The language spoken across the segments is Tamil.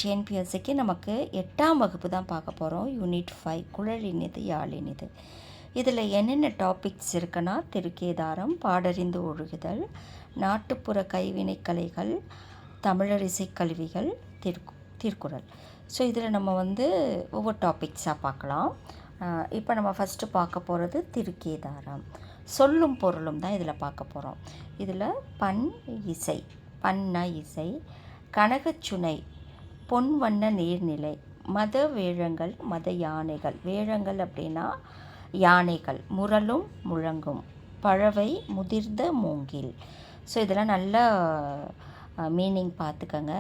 டிஎன்பிஎஸ்சிக்கு நமக்கு 8ஆம் வகுப்பு தான் பார்க்க போகிறோம். யூனிட் 5 குழலினிது யாழினிது. இதில் என்னென்ன டாபிக்ஸ் இருக்குன்னா, திருக்கேதாரம், பாடறிந்து ஒழுகுதல், நாட்டுப்புற கைவினை கலைகள், தமிழர் இசைக்கல்விகள், திருக்குறள். ஸோ இதில் நம்ம ஒவ்வொரு டாபிக்ஸாக பார்க்கலாம். இப்போ நம்ம ஃபஸ்ட்டு பார்க்க போகிறது திருக்கேதாரம். சொல்லும் பொருளும் தான் இதில் பார்க்க போகிறோம். இதில் பண் இசை, பண்ண இசை, கனகச்சுனை, பொன் வண்ண நீர்நிலை, மத வேழங்கள், மத யானைகள். வேழங்கள் அப்படின்னா யானைகள், முரலும் முழங்கும், பழவை முதிர்ந்த மூங்கில். ஸோ இதெல்லாம் நல்ல மீனிங் பார்த்துக்கங்க.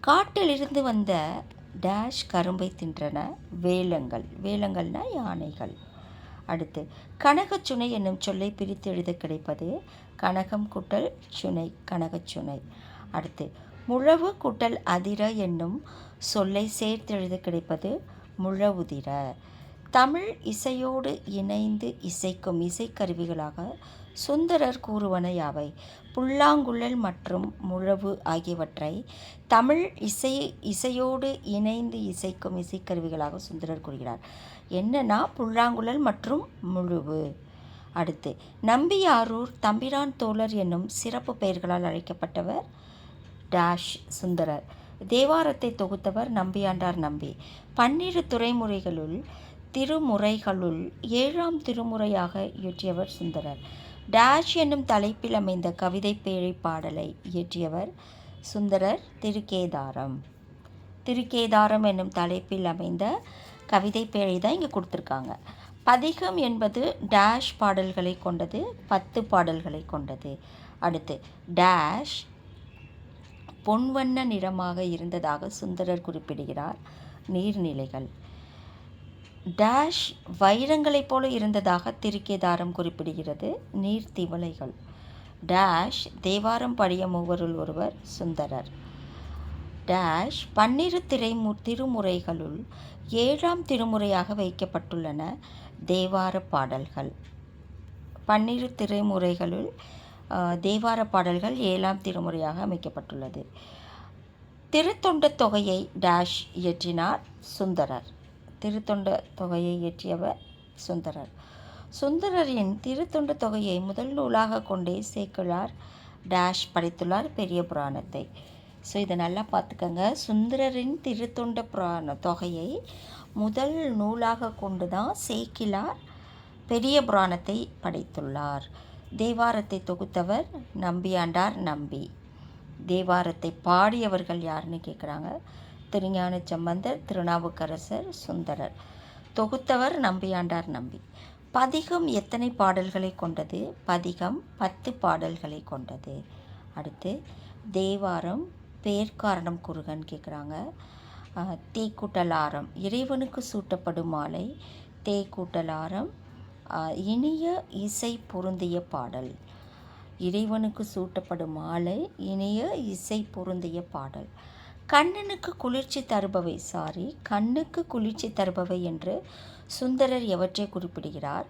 காட்டிலிருந்து வந்த டேஷ் கரும்பை தின்றன வேலங்கள். வேலங்கள்னால் யானைகள். அடுத்து கனகச்சுனை என்னும் சொல்லை பிரித்து எழுத கிடைப்பது கனகம் கூட்டல் சுனை, கனகச்சுனை. அடுத்து முழவு கூட்டல் அதிர என்னும் சொல்லை சேர்த்து எழுத கிடைப்பது முழவுதிர. தமிழ் இசையோடு இணைந்து இசைக்கும் இசைக்கருவிகளாக சுந்தரர் கூறுவன யாவை? புல்லாங்குழல் மற்றும் முழவு ஆகியவற்றை தமிழ் இசையோடு இணைந்து இசைக்கும் இசைக்கருவிகளாக சுந்தரர் கூறுகிறார். என்னன்னா புல்லாங்குழல் மற்றும் முழுவு. அடுத்து நம்பியாரூர் தம்பிரான் தோழர் என்னும் சிறப்பு பெயர்களால் அழைக்கப்பட்டவர் டேஷ் சுந்தரர். தேவாரத்தை தொகுத்தவர் நம்பியாண்டார் நம்பி. 12 திருமுறைகளுள் 7ஆம் திருமுறையாக இயற்றியவர் சுந்தரர். டேஷ் என்னும் தலைப்பில் அமைந்த கவிதை பேழை பாடலை இயற்றியவர் சுந்தரர். திருக்கேதாரம். திருக்கேதாரம் என்னும் தலைப்பில் அமைந்த கவிதை பேழை தான் இங்கே கொடுத்துருக்காங்க. பதிகம் என்பது டேஷ் பாடல்களை கொண்டது, 10 பாடல்களை கொண்டது. அடுத்து டேஷ் பொன்வண்ண நிறமாக இருந்ததாக சுந்தரர் குறிப்பிடுகிறார். நீர்நிலைகள். டேஷ் வைரங்களைப் போல இருந்ததாக திருக்கேதாரம் குறிப்பிடுகிறது. நீர்த்திவளைகள். டேஷ் தேவாரம் படிய மூவருள் ஒருவர் சுந்தரர். டேஷ் 12 திருமுறைகளுள் 7ஆம் திருமுறையாக வைக்கப்பட்டுள்ளன தேவார பாடல்கள். 12 திருமுறைகளுள் தேவார பாடல்கள் 7ஆம் திருமுறையாக அமைக்கப்பட்டுள்ளது. திருத்தொண்ட தொகையை டேஷ் இயற்றினார் சுந்தரர். திருத்தொண்ட தொகையை இயற்றியவர் சுந்தரர். சுந்தரரின் திருத்தொண்ட தொகையை முதல் நூலாக கொண்டே சேக்கிழார் டேஷ் படைத்துள்ளார் பெரிய புராணத்தை. ஸோ இதை நல்லா பார்த்துக்கங்க. சுந்தரரின் திருத்தொண்ட தொகையை முதல் நூலாக கொண்டு தான் சேக்கிழார் பெரிய புராணத்தை படைத்துள்ளார். தேவாரத்தை தொகுத்தவர் நம்பியாண்டார் நம்பி. தேவாரத்தை பாடியவர்கள் யாருன்னு கேட்குறாங்க. திருஞான சம்பந்தர், திருநாவுக்கரசர், சுந்தரர். தொகுத்தவர் நம்பியாண்டார் நம்பி. பதிகம் எத்தனை பாடல்களை கொண்டது? பதிகம் 10 பாடல்களை கொண்டது. அடுத்து தேவாரம் பேர்காரணம் குறுகன்னு கேட்குறாங்க. தேக்கூட்டலாரம் இறைவனுக்கு சூட்டப்படும் மாலை. தேக்கூட்டலாரம் இனிய இசை பொருந்திய பாடல். இறைவனுக்கு சூட்டப்படும் மாலை, இனிய இசை பொருந்திய பாடல். கண்ணுக்கு குளிர்ச்சி தருபவை என்று சுந்தரர் எவற்றை குறிப்பிடுகிறார்?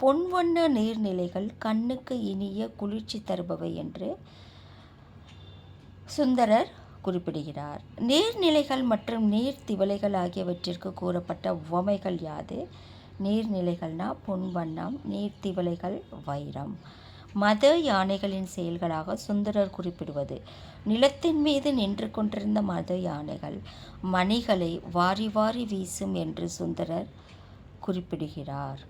பொன்வண்ண நீர்நிலைகள் கண்ணுக்கு இனிய குளிர்ச்சி தருபவை என்று சுந்தரர் குறிப்பிடுகிறார். நீர்நிலைகள் மற்றும் நீர்த்திவளைகள் ஆகியவற்றிற்கு கூறப்பட்ட உவமைகள் யாது? நீர்நிலைகள்னா பொன்வண்ணம், நீர்த்திவளைகள் வைரம். மத யானைகளின் செயல்களாக சுந்தரர் குறிப்பிடுவது நிலத்தின் மீது நின்று கொண்டிருந்த மத யானைகள் மணிகளை வாரி வாரி வீசும் என்று சுந்தரர் குறிப்பிடுகிறார்.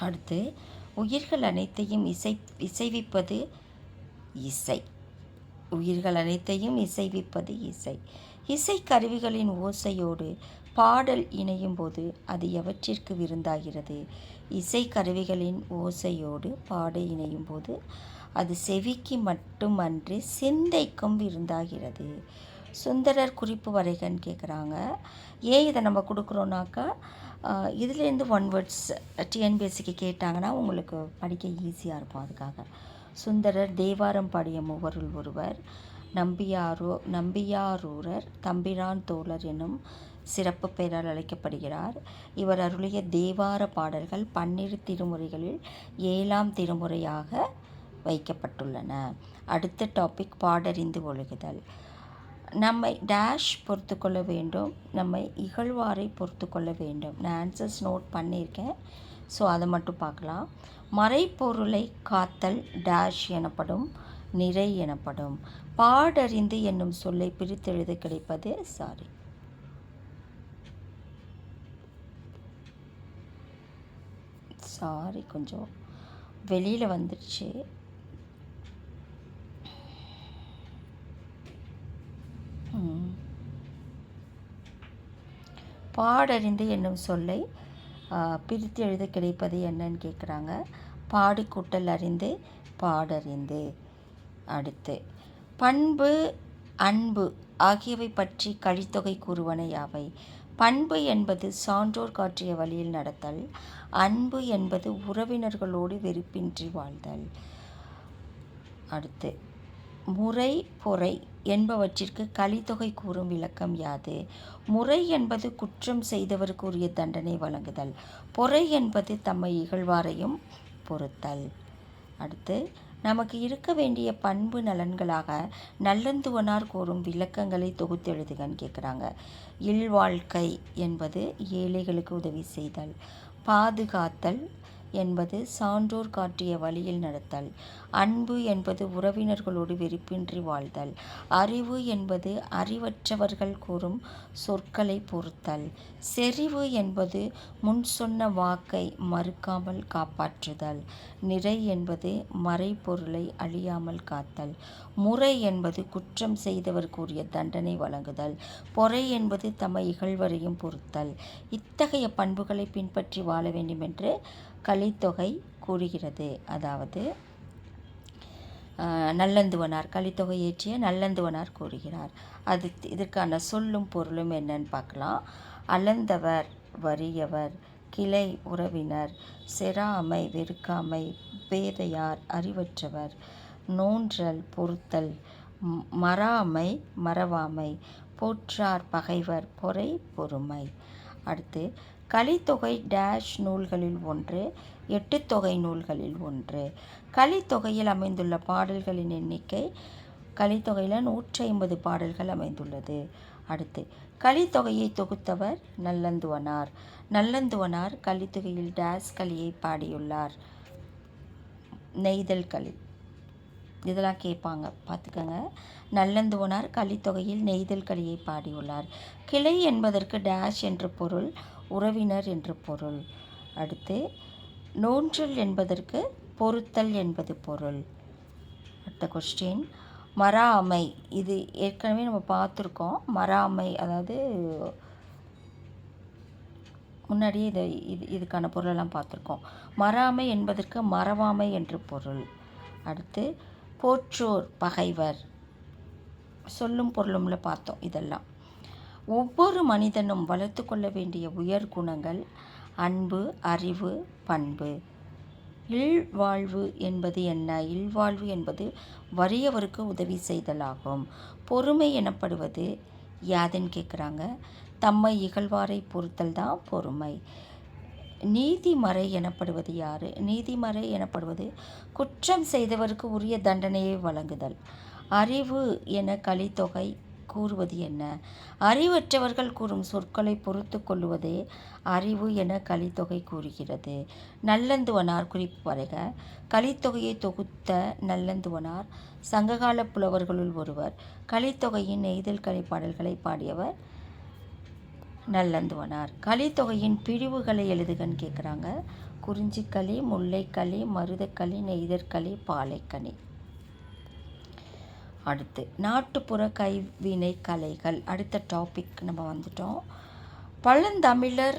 அடுத்து உயிர்கள் அனைத்தையும் இசைவிப்பது இசை. உயிர்கள் அனைத்தையும் இசைவிப்பது இசை. இசை கருவிகளின் ஓசையோடு பாடல் இணையும் போது அது எவற்றிற்கு விருந்தாகிறது? இசை கருவிகளின் ஓசையோடு பாடல் இணையும் போது அது செவிக்கு மட்டுமன்றி சிந்தைக்கும் விருந்தாகிறது. சுந்தரர் குறிப்பு வரைகன்னு கேட்குறாங்க. ஏன் இதை நம்ம கொடுக்குறோன்னாக்கா, இதுலேருந்து 1 வேர்ட்ஸ் டிஎன்பிஎஸ்சிக்கு கேட்டாங்கன்னா உங்களுக்கு படிக்க ஈஸியாக இருக்கும். அதுக்காக சுந்தரர் தேவாரம் பாடிய மூவருள் ஒருவர். நம்பியாரூரர் தம்பிரான் தோழர் என்னும் சிறப்பு பெயரால் அழைக்கப்படுகிறார். இவர் அருளிய தேவார பாடல்கள் 12 திருமுறைகளில் 7ஆம் திருமுறையாக வைக்கப்பட்டுள்ளன. அடுத்த டாபிக் பாடறிந்து ஒழுகுதல். நம்மை டேஷ் பொறுத்து கொள்ள வேண்டும், நம்மை இகழ்வாரை பொறுத்து கொள்ள வேண்டும். நான் ஆன்சர்ஸ் நோட் பண்ணியிருக்கேன், ஸோ அதை மட்டும் பார்க்கலாம். மறைப்பொருளை காத்தல் டேஷ் எனப்படும், நிறை எனப்படும். பாடறிந்து என்னும் சொல்லை பிரித்தெழுத கிடைப்பது சாரி கொஞ்சம் வெளியில் வந்துடுச்சு. பாடறிந்து என்னும் சொல்லை பிரித்து எழுத கிடைப்பது என்னன்னு கேட்குறாங்க. பாடு கூட்டல் அறிந்து பாடறிந்து. அடுத்து பண்பு அன்பு ஆகியவை பற்றி கழித்தொகை கூறுவன யாவை? பண்பு என்பது சான்றோர் காட்டிய வழியில் நடத்தல். அன்பு என்பது உறவினர்களோடு வெறுப்பின்றி வாழ்தல். அடுத்து முறை பொறை என்பவற்றிற்கு கலித்தொகை கூறும் விளக்கம் யாது? முறை என்பது குற்றம் செய்தவருக்கு உரிய தண்டனை வழங்குதல். பொறை என்பது தம்மை இகழ்வாரையும் பொறுத்தல். அடுத்து நமக்கு இருக்க வேண்டிய பண்பு நலன்களாக நல்லந்துவனார் கூறும் விளக்கங்களை தொகுத்தெழுதுகன்னு கேட்குறாங்க. இல்வாழ்க்கை என்பது ஏழைகளுக்கு உதவி செய்தல். பாதுகாத்தல் என்பது சான்றோர் காட்டிய வழியில் நடத்தல். அன்பு என்பது உறவினர்களோடு வெறுப்பின்றி வாழ்தல். அறிவு என்பது அறிவற்றவர்கள் கூறும் சொற்களை பொறுத்தல். செறிவு என்பது முன் சொன்ன வாக்கை மறுக்காமல் காப்பாற்றுதல். நிறை என்பது மறைப்பொருளை அழியாமல் காத்தல். முறை என்பது குற்றம் செய்தவர் கூறிய தண்டனை வழங்குதல். பொறை என்பது தம்மை இகழ்வரையும் பொறுத்தல். இத்தகைய பண்புகளை பின்பற்றி வாழ வேண்டும் என்று கலித்தொகை கூறுகிறது. அதாவது நல்லந்துவனார், கலித்தொகை இயற்றிய நல்லந்துவனார் கூறுகிறார். அது இதற்கான சொல்லும் பொருளும் என்னன்னு பார்க்கலாம். அளந்தவர் வறியவர், கிளை உறவினர், செராமை வெறுக்காமை, பேதையார் அறிவற்றவர், நோன்றல் பொறுத்தல், மறாமை மறவாமை, போற்றார் பகைவர், பொறை பொறுமை. அடுத்து கலித்தொகை டேஷ் நூல்களில் ஒன்று, 8 தொகை நூல்களில் ஒன்று. கலித்தொகையில் அமைந்துள்ள பாடல்களின் எண்ணிக்கை, கலித்தொகையில் 150 பாடல்கள் அமைந்துள்ளது. அடுத்து கலித்தொகையை தொகுத்தவர் நல்லந்துவனார். நல்லந்துவனார் கலித்தொகையில் டேஷ் கலியை பாடியுள்ளார். நெய்தல் களி. இதெல்லாம் கேட்பாங்க, பார்த்துக்கங்க. நல்லந்துவனார் கலித்தொகையில் நெய்தல் களியை பாடியுள்ளார். கிளை என்பதற்கு டேஷ் என்று பொருள், உறவினர் என்று பொருள். அடுத்து நோன்றல் என்பதற்கு பொறுத்தல் என்பது பொருள். அடுத்த கொஸ்டின் மறாமை. இது ஏற்கனவே நம்ம பார்த்துருக்கோம். மறாமை அதாவது முன்னாடியே இதுக்கான பொருளெல்லாம் பார்த்துருக்கோம். மறாமை என்பதற்கு மறவாமை என்று பொருள். அடுத்து போற்றோர் பகைவர், சொல்லும் பொருளும்ல பார்த்தோம். இதெல்லாம் ஒவ்வொரு மனிதனும் வளர்த்து கொள்ள வேண்டிய உயர் குணங்கள் அன்பு, அறிவு, பண்பு. இல்வாழ்வு என்பது என்ன? இல்வாழ்வு என்பது வறியவருக்கு உதவி செய்தலாகும். பொறுமை எனப்படுவது யாதுன்னு கேட்குறாங்க. தம்மை இகழ்வாரை பொறுத்தல் தான் பொறுமை. நீதிமறை எனப்படுவது யாரு? நீதிமறை எனப்படுவது குற்றம் செய்தவருக்கு உரிய தண்டனையை வழங்குதல். அறிவு என கலித்தொகை கூறுவது என்ன? அறிவற்றவர்கள் கூறும் சொற்களை பொறுத்து கொள்வதே அறிவு என கலித்தொகை கூறுகிறது. நல்லந்துவனார் குறிப்பு வரைக. கலித்தொகையை தொகுத்த நல்லந்துவனார் சங்ககால புலவர்களுள் ஒருவர். கலித்தொகையின் நெய்தல் களி பாடல்களை பாடியவர் நல்லந்துவனார். கலித்தொகையின் பிரிவுகளை எழுதுகன்னு கேட்குறாங்க. குறிஞ்சிக்களி, முல்லைக்களி, மருதக்களி, நெய்தற்களி, பாலைக்கனி. அடுத்து நாட்டுப்புற கைவினை கலைகள். அடுத்த டாபிக் நம்ம வந்துட்டோம். பழந்தமிழர்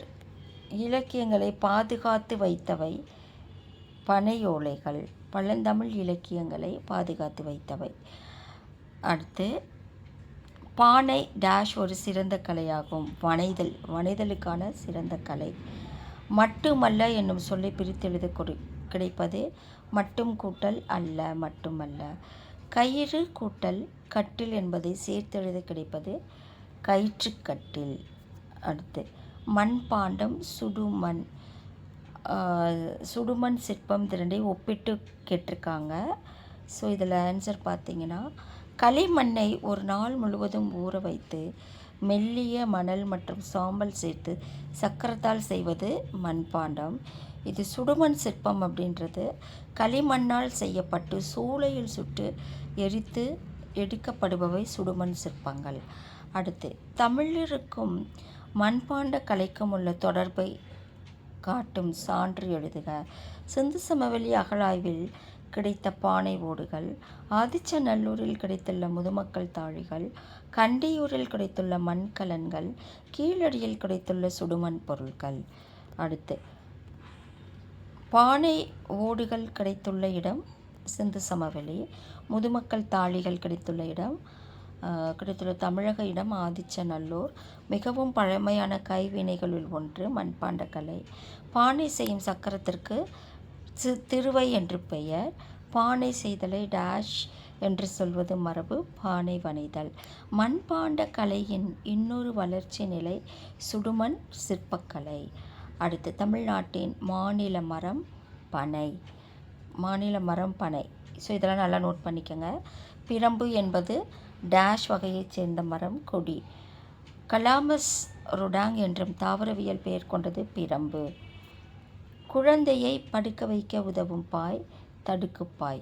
இலக்கியங்களை பாதுகாத்து வைத்தவை பனையோலைகள். பழந்தமிழ் இலக்கியங்களை பாதுகாத்து வைத்தவை. அடுத்து பானை டேஷ் ஒரு சிறந்த கலையாகும். வனைதல், வனைதலுக்கான சிறந்த கலை. மட்டுமல்ல என்னும் சொல்லை பிரித்தெழுத கிடைப்பது மட்டும் கூட்டல் அல்ல, மட்டுமல்ல. கயிறு கூட்டல் கட்டில் என்பதை சேர்த்தெழுத கிடைப்பது கயிற்றுக்கட்டில். அடுத்து மண்பாண்டம், சுடுமண். சுடுமண் சிற்பம் 2 ஒப்பிட்டு கேட்டிருக்காங்க. ஸோ இதில் ஆன்சர் பார்த்தீங்கன்னா, களிமண்ணை ஒரு நாள் முழுவதும் ஊற வைத்து மெல்லிய மணல் மற்றும் சாம்பல் சேர்த்து சக்கரத்தால் செய்வது மண்பாண்டம். இது சுடுமண் சிற்பம் அப்படின்றது களிமண்ணால் செய்யப்பட்டு சூளையில் சுட்டு எரித்து எடுக்கப்படுபவை சுடுமண் சிற்பங்கள். அடுத்து, தமிழருக்கும் மண்பாண்ட கலைக்கும் உள்ள தொடர்பை காட்டும் சான்று எழுதுக. சிந்து சமவெளி அகழாய்வில் கிடைத்த பானை ஓடுகள், ஆதிச்சநல்லூரில் கிடைத்துள்ள முதுமக்கள் தாழிகள், கண்டியூரில் கிடைத்துள்ள மண்கலன்கள், கீழடியில் கிடைத்துள்ள சுடுமண் பொருட்கள். அடுத்து, பானை ஓடுகள் கிடைத்துள்ள இடம் சிந்து சமவெளி, முதுமக்கள் தாழிகள் கிடைத்துள்ள இடம் கிடைத்துள்ள தமிழக இடம் ஆதிச்சநல்லூர். மிகவும் பழமையான கைவினைகளுள் ஒன்று மண்பாண்ட கலை. பானை செய்யும் சக்கரத்திற்கு திருவை என்று பெயர். பானை செய்தலை டேஷ் என்று சொல்வது மரபு. பானை வனைதல். மண்பாண்ட கலையின் இன்னொரு வளர்ச்சி நிலை சுடுமண் சிற்பக்கலை. அடுத்து, தமிழ்நாட்டின் மாநில மரம் பனை. மாநில மரம் பனை. ஸோ இதெல்லாம் நல்லா நோட் பண்ணிக்கோங்க. பிரம்பு என்பது டேஷ் வகையைச் சேர்ந்த மரம், கொடி. கலாமஸ் ருடாங் என்றும் தாவரவியல் பெயர் கொண்டது பிரம்பு. குழந்தையை படுக்க வைக்க உதவும் பாய் தடுக்குப்பாய்.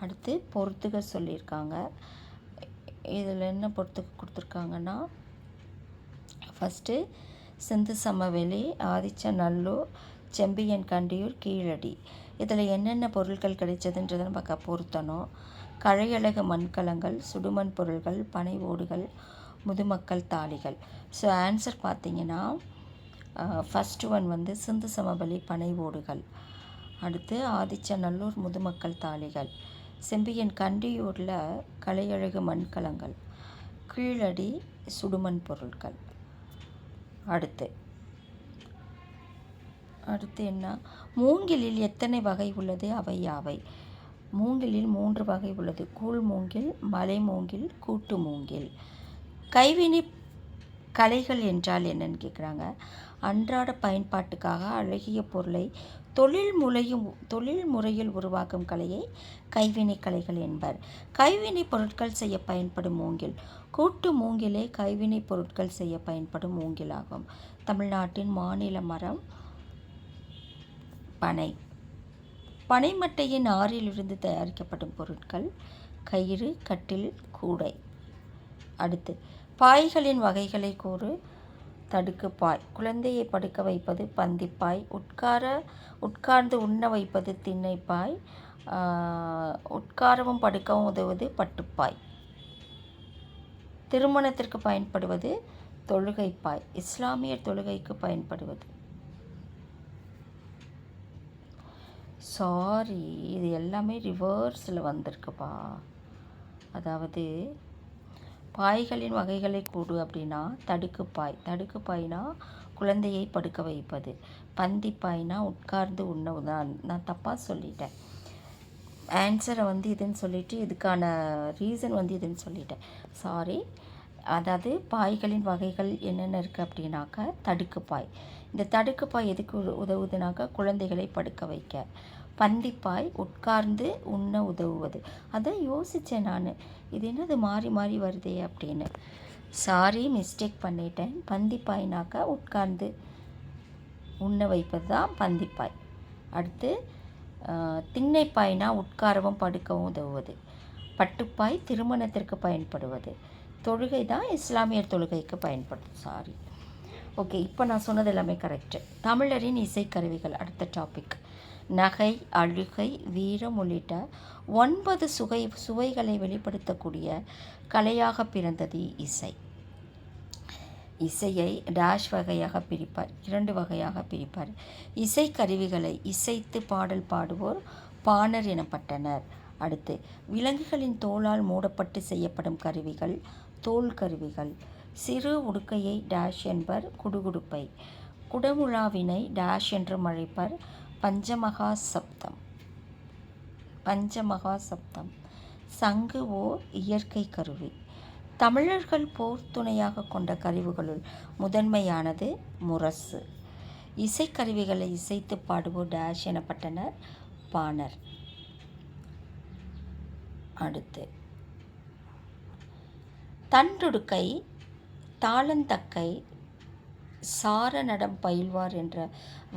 அடுத்து, பொறுத்துக சொல்லியிருக்காங்க. இதில் என்ன பொறுத்துக்க கொடுத்துருக்காங்கன்னா, ஃபஸ்ட்டு சிந்து சமவெளி, ஆதிச்சநல்லூர், செம்பியன் கண்டியூர், கீழடி. இதில் என்னென்ன பொருட்கள் கிடைச்சதுன்றதை நம்ம பொருத்தணும். கழையழகு மண்கலங்கள், சுடுமண் பொருள்கள், பனை ஓடுகள், முதுமக்கள் தாழிகள். ஸோ ஆன்சர் பார்த்தீங்கன்னா, ஃபஸ்ட்டு ஒன் வந்து சிந்து சமவெளி பனை ஓடுகள், அடுத்து ஆதிச்சநல்லூர் முதுமக்கள் தாழிகள், செம்பியன் கண்டியூரில் கழையழகு மண்கலங்கள், கீழடி சுடுமண் பொருட்கள். அடுத்து என்ன, மூங்கிலில் எத்தனை வகை உள்ளது, அவை யாவை? மூங்கிலில் 3 வகை உள்ளது. கூழ் மூங்கில், மலை மூங்கில், கூட்டு மூங்கில். கைவினை கலைகள் என்றால் என்னன்னு கேட்குறாங்க. அன்றாட பயன்பாட்டுக்காக அழகிய பொருளை தொழில் முறையில் உருவாக்கும் கலையை கைவினை கலைகள் என்பர். கைவினை பொருட்கள் செய்ய பயன்படும் மூங்கில். கூட்டு மூங்கிலே கைவினை பொருட்கள் செய்ய பயன்படும் மூங்கிலாகும். தமிழ்நாட்டின் மாநில மரம் பனை. பனைமட்டையின் ஆறிலிருந்து தயாரிக்கப்படும் பொருட்கள் கயிறு, கட்டில், கூடை. அடுத்து, பாய்களின் வகைகளை கூறு. தடுக்குப்பாய். குழந்தையை படுக்க வைப்பது பந்திப்பாய். உட்கார்ந்து உண்ண வைப்பது திண்ணைப்பாய். உட்காரவும் படுக்கவும் உதவுவது பட்டுப்பாய். திருமணத்திற்கு பயன்படுவது தொழுகைப்பாய். இஸ்லாமியர் தொழுகைக்கு பயன்படுவது. சாரி, இது எல்லாமே ரிவர்ஸில் வந்திருக்குப்பா. அதாவது, பாய்களின் வகைகளை கூடு அப்படின்னா தடுக்குப்பாய். தடுக்குப்பாய்னா குழந்தையை படுக்க வைப்பது. பந்திப்பாய்னா உட்கார்ந்து உண்ணவுதான். நான் தப்பாக சொல்லிட்டேன். ஆன்சரை வந்து இதுன்னு சொல்லிவிட்டு இதுக்கான ரீசன் வந்து இதுன்னு சொல்லிட்டேன். சாரி. அதாவது, பாய்களின் வகைகள் என்னென்ன இருக்குது அப்படின்னாக்கா தடுக்குப்பாய். இந்த தடுக்குப்பாய் எதுக்கு உதவுதுனாக்கா குழந்தைகளை படுக்க வைக்க. பந்திப்பாய் உட்கார்ந்து உண்ண உதவுவது. அதான் யோசித்தேன் நான், இது என்னது மாறி மாறி வருதே அப்படின்னு. சாரி, மிஸ்டேக் பண்ணிட்டேன். பந்திப்பாய்னாக்கா உட்கார்ந்து உண்ண வைப்பது தான் பந்திப்பாய். அடுத்து, திண்ணைப்பாய்னா உட்காரவும் படுக்கவும் உதவுவது. பட்டுப்பாய் திருமணத்திற்கு பயன்படுவது. தொழுகை தான் இஸ்லாமியர் தொழுகைக்கு பயன்படுது. சாரி. ஓகே, இப்போ நான் சொன்னது எல்லாமே கரெக்டு. தமிழரின் இசைக்கருவிகள். அடுத்த டாபிக். நகை, அழுகை, வீரம் உள்ளிட்ட 9 சுவைகளை வெளிப்படுத்தக்கூடிய கலையாக பிறந்தது இசை. இசையை டேஷ் வகையாக பிரிப்பார். 2 வகையாக பிரிப்பார். இசைக்கருவிகளை இசைத்து பாடல் பாடுவோர் பாணர் எனப்பட்டனர். அடுத்து, விலங்குகளின் தோலால் மூடப்பட்டு செய்யப்படும் கருவிகள் தோல் கருவிகள். சிறு உடுக்கையை டேஷ் என்பர், குடுகுடுப்பை. குடமுழாவினை டேஷ் என்றும் அழைப்பர், பஞ்சமகா சப்தம். சங்கு ஓர் இயற்கை கருவி. தமிழர்கள் போர் துணையாக கொண்ட கருவிகளுள் முதன்மையானது முரசு. இசைக்கருவிகளை இசைத்து பாடுவோர் டேஷ் எனப்பட்டனர், பாணர். அடுத்து தண்டுடுக்கை தாளந்தக்கை சாரநடம் பயில்வார் என்ற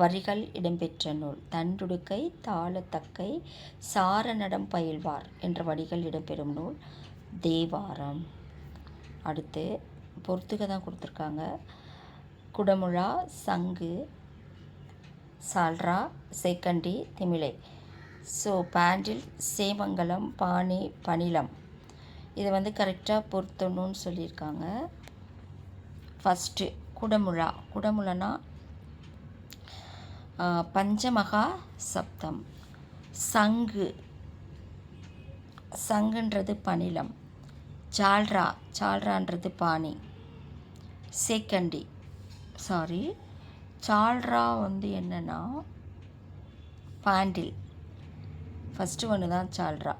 வரிகள் இடம்பெற்ற நூல். தண்டுடுக்கை தாளத்தக்கை சாரநடம் பயில்வார் என்ற வரிகள் இடம்பெறும் நூல் தேவாரம். அடுத்து பொறுத்துக்க தான் கொடுத்துருக்காங்க. குடமுழா, சங்கு, சால்ரா, சேக்கண்டி, திமிலை. ஸோ பாண்டில், சேமங்கலம், பாணி, பணிலம். இதை கரெக்டாக பொருத்தணும்னு சொல்லியிருக்காங்க. ஃபஸ்ட்டு குடமுழா. குடமுழனா பஞ்சமகா சப்தம். சங்கு, சங்குன்றது பணிலம். சால்ரா, சால்ரான்றது பாணி. சேக்கண்டி, சால்ரா என்னன்னா பாண்டில். ஃபஸ்ட்டு ஒன்று தான் சால்ரா.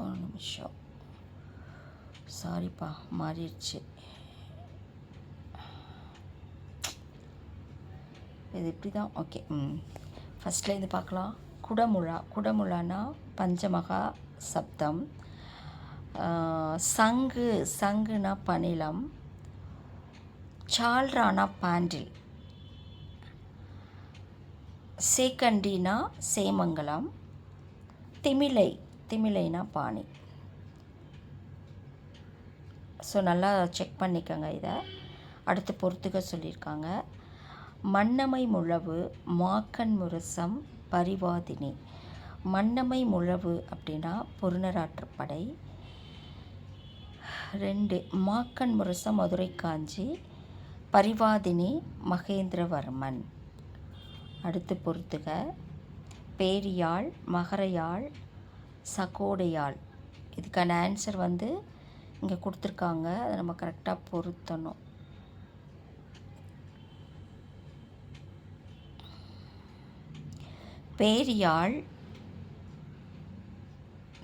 ஒரு நிமிஷம், சாரிப்பா, மாறிடுச்சு. இது இப்படி தான். ஓகே. ஃபஸ்ட்லேருந்து பார்க்கலாம். குடமுழா. குடமுழானா பஞ்சமகா சப்தம். சங்கு, சங்குனா பணிலம். சால்ரானா பாண்டில். சேக்கண்டினா சேமங்கலம். திமிலை, திமிலைனா பாணி. ஸோ நல்லா செக் பண்ணிக்கோங்க இதை. அடுத்து பொறுத்துக்க சொல்லியிருக்காங்க. மன்னமை முழவு, மாக்கன் முரசம், பரிவாதினி. மன்னமை முழவு அப்படின்னா பொருநராற்றுப்படை. 2 மாக்கன் முரசம் மதுரை காஞ்சி, பரிவாதினி மகேந்திரவர்மன். அடுத்து பொறுத்துக. பேரியாழ், மகரையாழ், சகோடையாழ். இதுக்கான ஆன்சர் இங்கே கொடுத்துருக்காங்க. அதை நம்ம கரெக்டாக பொருத்தணும். பேரியாழ்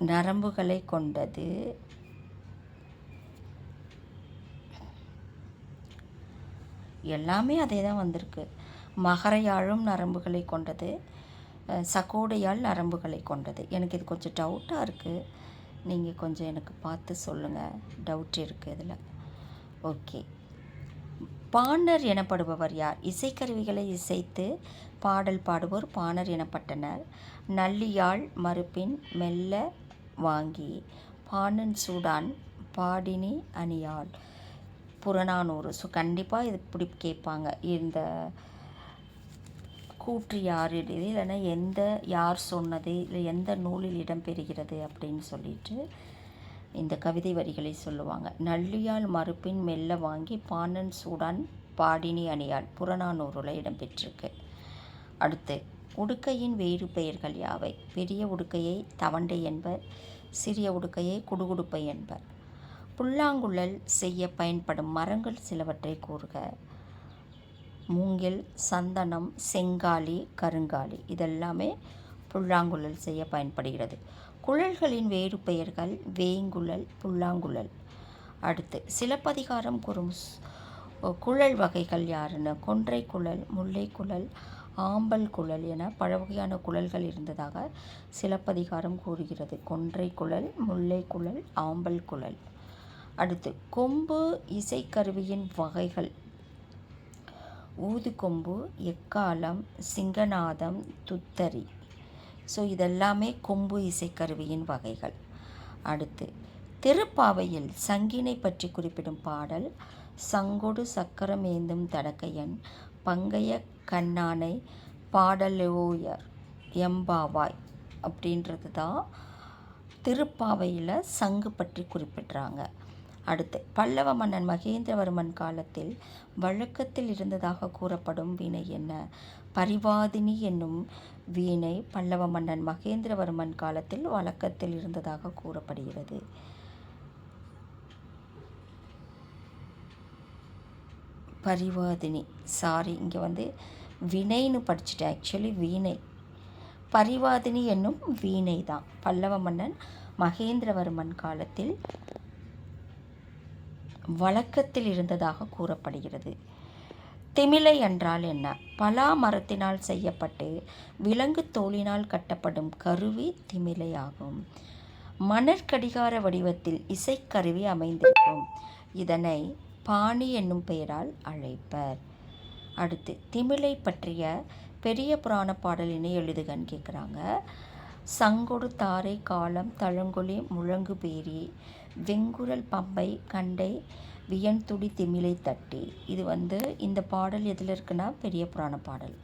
நரம்புகளை கொண்டது. எல்லாமே அதே தான் வந்திருக்கு. மகரையாழும் நரம்புகளை கொண்டது, சகோடையாழ் நரம்புகளை கொண்டது. எனக்கு இது கொஞ்சம் டவுட்டாக இருக்குது. நீங்கள் கொஞ்சம் எனக்கு பார்த்து சொல்லுங்கள். டவுட் இருக்குது இதில். ஓகே. பாணர் எனப்படுபவர் யார்? இசைக்கருவிகளை இசைத்து பாடல் பாடுவோர் பாணர் எனப்பட்டனர். நல்லியாழ் மறுப்பின் மெல்ல வாங்கி பாணன் சூடான் பாடினி அணியாள். புறநானூறு. ஸோ கண்டிப்பாக இது இப்படி கேட்பாங்க. இந்த கூற்று யார் இது, இல்லைன்னா யார் சொன்னது, இல்லை எந்த நூலில் இடம்பெறுகிறது அப்படின்னு சொல்லிட்டு இந்த கவிதை வரிகளை சொல்லுவாங்க. நல்லியால் மறுப்பின் மெல்ல வாங்கி பாணன் சூடான் பாடினி அணியாள் புறநானூறுல இடம்பெற்றிருக்கு. அடுத்து உடுக்கையின் வேறு பெயர்கள் யாவை? பெரிய உடுக்கையை தவண்டை என்பர், சிறிய உடுக்கையை குடுகுடுப்பை என்பர். புல்லாங்குழல் செய்ய பயன்படும் மரங்கள் சிலவற்றை கூறுக. மூங்கில், சந்தனம், செங்காலி, கருங்காலி. இதெல்லாமே புல்லாங்குழல் செய்ய பயன்படுகிறது. குழல்களின் வேறு பெயர்கள் வேங்குழல், புல்லாங்குழல். அடுத்து சிலப்பதிகாரம் கூறும் குழல் வகைகள் யாருன்னு? கொன்றை குழல், முல்லை குழல், ஆம்பல் குழல் என பல வகையான குழல்கள் இருந்ததாக சிலப்பதிகாரம் கூறுகிறது. கொன்றை குழல், முல்லை குழல், ஆம்பல் குழல். அடுத்து கொம்பு இசைக்கருவியின் வகைகள். ஊதுகொம்பு, எக்காலம், சிங்கநாதம், துத்தரி. ஸோ இதெல்லாமே கொம்பு இசைக்கருவியின் வகைகள். அடுத்து திருப்பாவையில் சங்கினை பற்றி குறிப்பிடும் பாடல் சங்கொடு சக்கரம் ஏந்தும் தடக்கையன் பங்கைய கண்ணானை பாடலோயர் எம்பாவாய் அப்படின்றது தான் திருப்பாவையில் சங்கு பற்றி குறிப்பிட்றாங்க. அடுத்து பல்லவ மன்னன் மகேந்திரவர்மன் காலத்தில் வழக்கத்தில் இருந்ததாக கூறப்படும் வீணை என்ன? பரிவாதினி என்னும் வீணை பல்லவ மன்னன் மகேந்திரவர்மன் காலத்தில் வழக்கத்தில் இருந்ததாக கூறப்படுகிறது. பரிவாதினி, இங்கே வினைன்னு படிச்சுட்டேன். ஆக்சுவலி வீணை. பரிவாதினி என்னும் வீணை தான் பல்லவ மன்னன் மகேந்திரவர்மன் காலத்தில் வழக்கத்தில் இருந்ததாக கூறப்படுகிறது. திமிலை என்றால் என்ன? பலா மரத்தினால் செய்யப்பட்டு விலங்கு தோலினால் கட்டப்படும் கருவி திமிலை ஆகும். மணற்கடிகார வடிவத்தில் இசைக்கருவி அமைந்திருக்கும். இதனை பாணி என்னும் பெயரால் அழைப்பர். அடுத்து திமிலை பற்றிய பெரிய புராண பாடலினை எழுதுகன்னு கேட்குறாங்க. சங்கொடு தாரை காலம் தழங்கொலி முழங்கு பேரி வெங்குரல் பம்பை கண்டை வியன்துடி திமிலை தட்டி. இது இந்த பாடல் எதில் இருக்குன்னா பெரிய புராண பாடல்.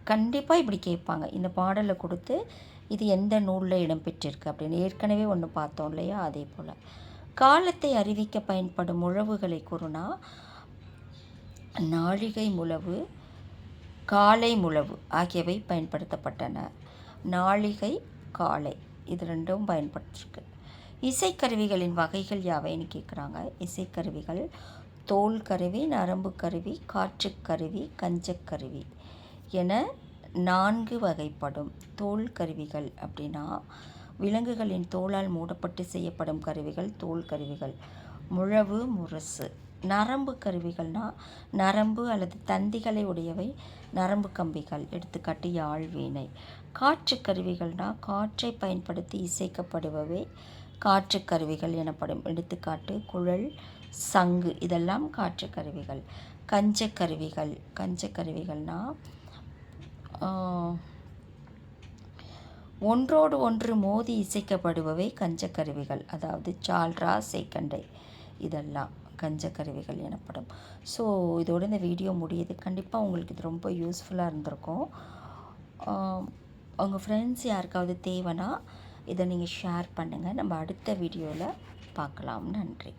கண்டிப்பாக இப்படி கேட்பாங்க. இந்த பாடலை கொடுத்து இது எந்த நூலில் இடம்பெற்றிருக்கு அப்படின்னு ஏற்கனவே ஒன்று பார்த்தோம் இல்லையா, அதே போல். காலத்தை அறிவிக்க பயன்படும் முழவுகளை கூறுனா நாழிகை முழவு, காலை முழவு ஆகியவை பயன்படுத்தப்பட்டன. நாழிகை, காலை இது ரெண்டும் பயன்பட்டிருக்கு. இசைக்கருவிகளின் வகைகள் யாவைன்னு கேட்குறாங்க. இசைக்கருவிகள் தோல் கருவி, நரம்பு கருவி, காற்றுக்கருவி, கஞ்சக்கருவி என 4 வகைப்படும். தோல் கருவிகள் அப்படின்னா விலங்குகளின் தோலால் மூடப்பட்டு செய்யப்படும் கருவிகள் தோல் கருவிகள். முழவு, முரசு. நரம்பு கருவிகள்னால் நரம்பு அல்லது தந்திகளை உடையவை நரம்பு கம்பிகள், எடுத்துக்காட்டு யாழ், வீணை. காற்று கருவிகள்னால் காற்றை பயன்படுத்தி இசைக்கப்படுபவை காற்று கருவிகள் எனப்படும், எடுத்துக்காட்டு குழல், சங்கு, இதெல்லாம் காற்று கருவிகள். கஞ்சக்கருவிகள். கஞ்சக்கருவிகள்னால் ஒன்றோடு ஒன்று மோதி இசைக்கப்படுபவை கஞ்சக்கருவிகள், அதாவது சால்ரா, சேக்கண்டை, இதெல்லாம் கஞ்சக்கருவிகள் எனப்படும். ஸோ இதோடு இந்த வீடியோ முடியுது. கண்டிப்பாக உங்களுக்கு இது ரொம்ப யூஸ்ஃபுல்லாக இருந்திருக்கும். உங்கள் ஃப்ரெண்ட்ஸ் யாருக்காவது தேவைன்னா இதை நீங்கள் ஷேர் பண்ணுங்கள். நம்ம அடுத்த வீடியோவில் பார்க்கலாம். நன்றி.